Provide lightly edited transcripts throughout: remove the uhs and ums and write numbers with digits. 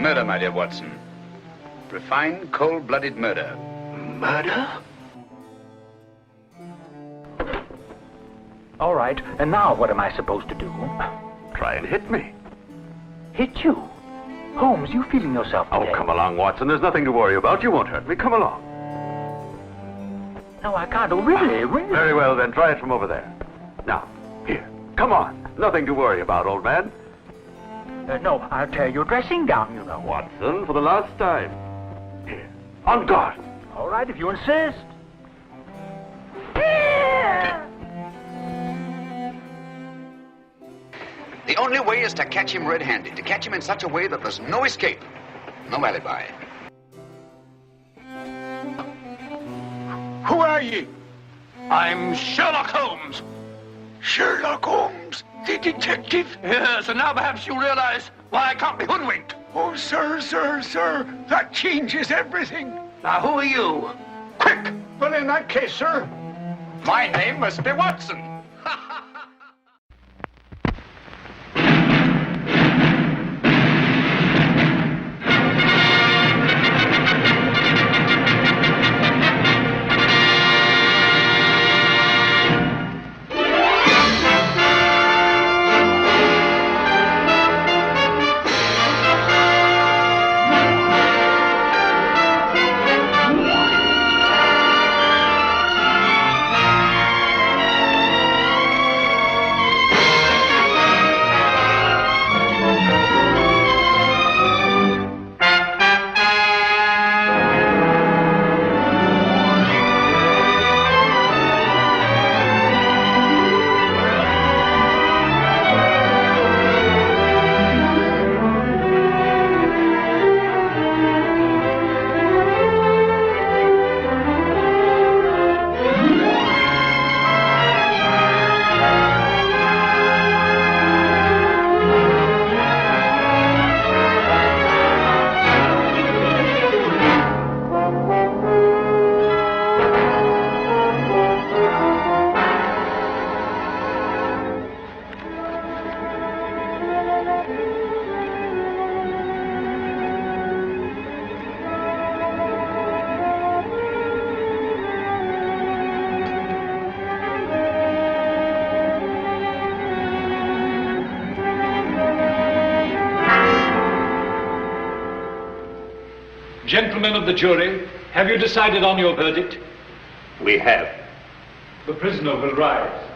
Murder, my dear Watson. Refined, cold-blooded murder. Murder? All right, and now what am I supposed to do? Try and hit me. Hit you? Holmes, you feeling yourself today? Oh, come along, Watson. There's nothing to worry about. You won't hurt me. Come along. No, I can't. Oh, really? Very well, then. Try it from over there. Now, here. Come on. Nothing to worry about, old man. No, I'll tear your dressing gown, you know. Watson, for the last time. Here. On guard. All right, if you insist. The only way is to catch him red-handed, to catch him in such a way that there's no escape, no alibi. Who are ye? I'm Sherlock Holmes. Sherlock Holmes, the detective? Yes, and now perhaps you realize why I can't be hoodwinked. Oh, sir, that changes everything. Now, who are you? Quick! Well, in that case, sir, my name must be Watson. Gentlemen of the jury, have you decided on your verdict? We have. The prisoner will rise.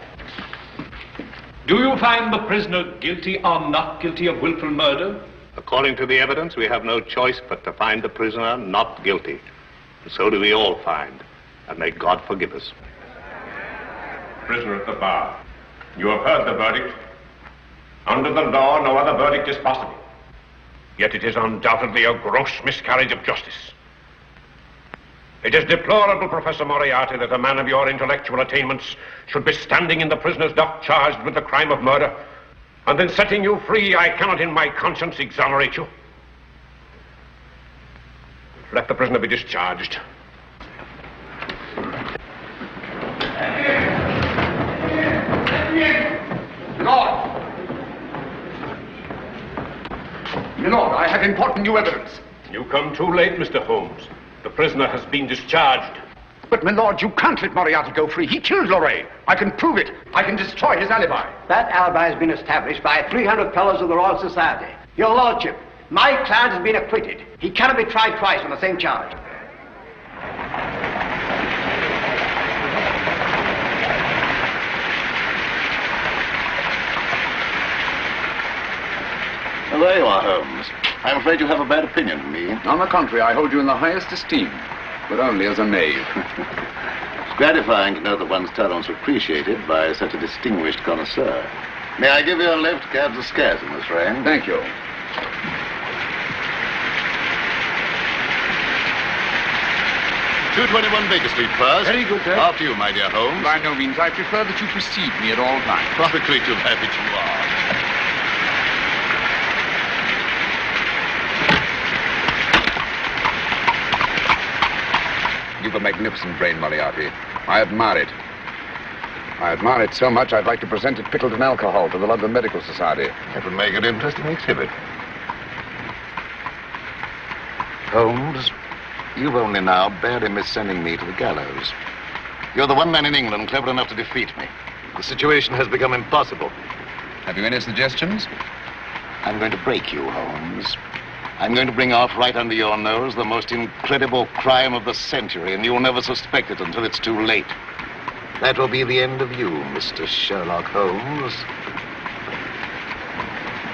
Do you find the prisoner guilty or not guilty of willful murder? According to the evidence, we have no choice but to find the prisoner not guilty. And so do we all find. And may God forgive us. Prisoner at the bar, you have heard the verdict. Under the law, no other verdict is possible. Yet it is undoubtedly a gross miscarriage of justice. It is deplorable, Professor Moriarty, that a man of your intellectual attainments should be standing in the prisoner's dock charged with the crime of murder, and then setting you free, I cannot in my conscience exonerate you. Let the prisoner be discharged. Lord! Milord, I have important new evidence. You come too late, Mr. Holmes. The prisoner has been discharged. But, milord, you can't let Moriarty go free. He killed Lorraine. I can prove it. I can destroy his alibi. That alibi has been established by 300 fellows of the Royal Society. Your Lordship, my client has been acquitted. He cannot be tried twice on the same charge. Well, there you are, Holmes. I'm afraid you have a bad opinion of me. On the contrary, I hold you in the highest esteem, but only as a knave. It's gratifying to know that one's talents are appreciated by such a distinguished connoisseur. May I give you a lift? Cabs are scarce in this rain. Thank you. .221 Baker Street, first. Very good, sir. After you, my dear Holmes. By no means. I prefer that you precede me at all times. What a creature of habit you are. You've a magnificent brain, Moriarty. I admire it. I admire it so much, I'd like to present it pickled in alcohol to the London Medical Society. That would make an interesting exhibit. Holmes, you've only now barely missed sending me to the gallows. You're the one man in England clever enough to defeat me. The situation has become impossible. Have you any suggestions? I'm going to break you, Holmes. I'm going to bring off right under your nose the most incredible crime of the century, and you'll never suspect it until it's too late. That will be the end of you, Mr. Sherlock Holmes.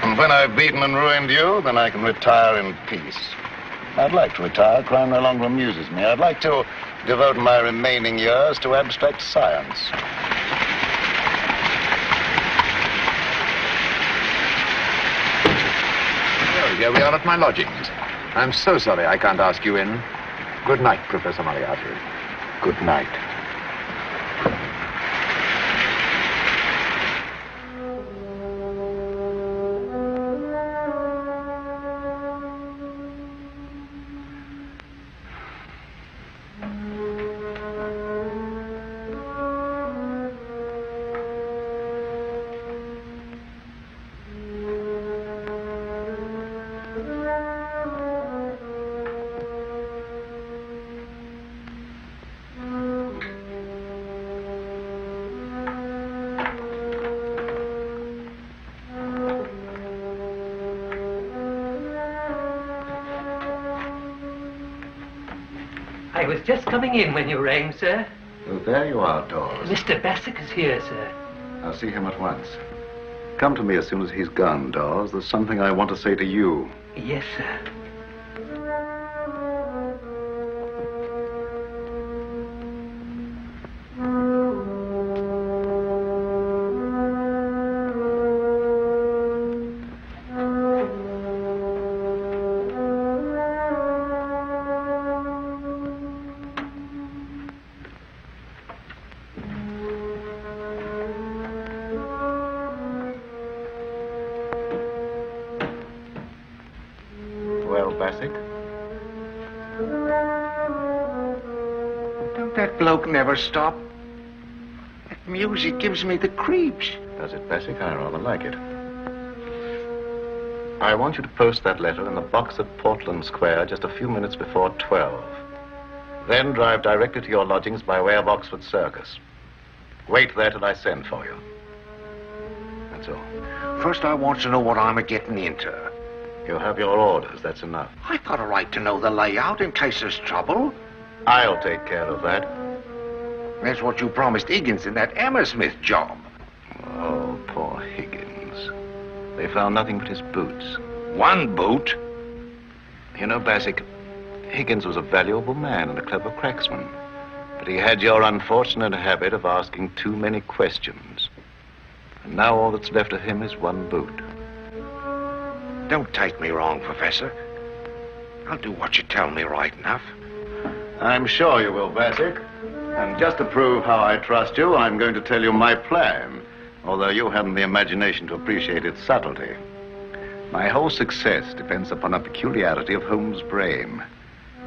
And when I've beaten and ruined you, then I can retire in peace. I'd like to retire. Crime no longer amuses me. I'd like to devote my remaining years to abstract science. Well, here we are at my lodgings. I'm so sorry I can't ask you in. Good night, Professor Moriarty. Good night. I was just coming in when you rang, sir. Oh, there you are, Dawes. Mr. Bassett is here, sir. I'll see him at once. Come to me as soon as he's gone, Dawes. There's something I want to say to you. Yes, sir. Well, Bassett? Don't that bloke never stop? That music gives me the creeps. Does it, Bassett? I rather like it. I want you to post that letter in the box at Portland Square just a few minutes before 12. Then drive directly to your lodgings by way of Oxford Circus. Wait there till I send for you. That's all. First, I want to know what I'm a-getting into. You have your orders, that's enough. I've got a right to know the layout in case there's trouble. I'll take care of that. That's what you promised Higgins in that Hammersmith job. Oh, poor Higgins. They found nothing but his boots. One boot? You know, Bassett, Higgins was a valuable man and a clever cracksman. But he had your unfortunate habit of asking too many questions. And now all that's left of him is one boot. Don't take me wrong, Professor. I'll do what you tell me right enough. I'm sure you will, Bassett. And just to prove how I trust you, I'm going to tell you my plan, although you haven't the imagination to appreciate its subtlety. My whole success depends upon a peculiarity of Holmes' brain.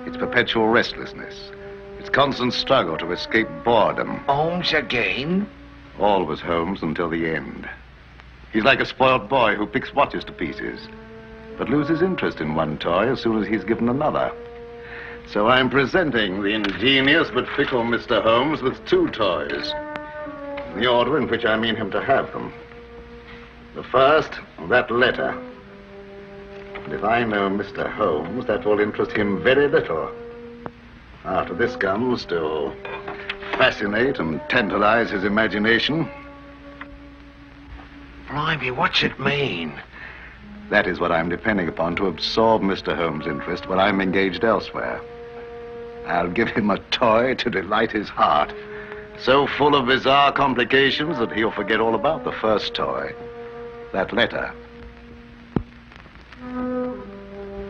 Its perpetual restlessness, its constant struggle to escape boredom. Holmes again? Always Holmes until the end. He's like a spoiled boy who picks watches to pieces, but loses interest in one toy as soon as he's given another. So I'm presenting the ingenious but fickle Mr. Holmes with two toys, in the order in which I mean him to have them. The first, that letter. And if I know Mr. Holmes, that will interest him very little. After this comes to fascinate and tantalize his imagination. Blimey, what's it mean? That is what I'm depending upon to absorb Mr. Holmes' interest when I'm engaged elsewhere. I'll give him a toy to delight his heart, so full of bizarre complications that he'll forget all about the first toy, that letter.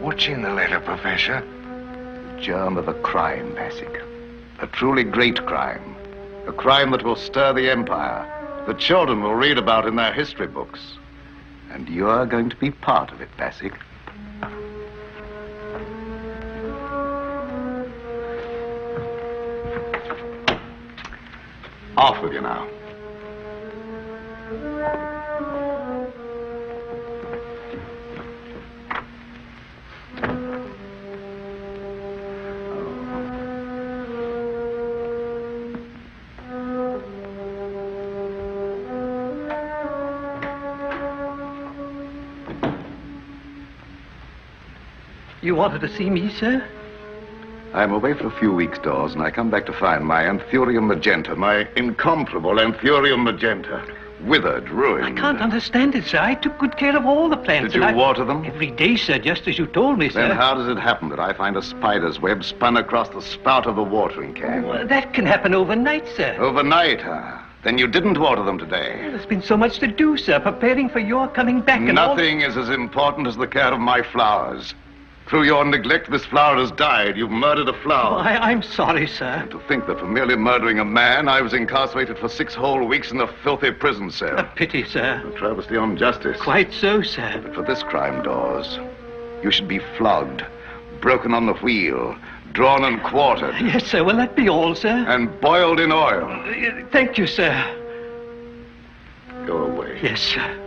What's in the letter, Professor? The germ of a crime, Bassett. A truly great crime. A crime that will stir the empire, that children will read about in their history books. And you're going to be part of it, Bassett. Off with you now. You wanted to see me, sir? I'm away for a few weeks, Dawes, and I come back to find my anthurium magenta, my incomparable anthurium magenta, withered, ruined. I can't understand it, sir. I took good care of all the plants. Did you water them? Every day, sir, just as you told me, sir. Then how does it happen that I find a spider's web spun across the spout of the watering can? Well, that can happen overnight, sir. Overnight, huh? Then you didn't water them today. There's been so much to do, sir, preparing for your coming back and all... Nothing is as important as the care of my flowers. Through your neglect, this flower has died. You've murdered a flower. Oh, I'm sorry, sir. And to think that for merely murdering a man, I was incarcerated for 6 whole weeks in a filthy prison cell. A pity, sir. A travesty on justice. Quite so, sir. But for this crime, Dawes, you should be flogged, broken on the wheel, drawn and quartered. Yes, sir. Will that be all, sir? And boiled in oil. Thank you, sir. Go away. Yes, sir.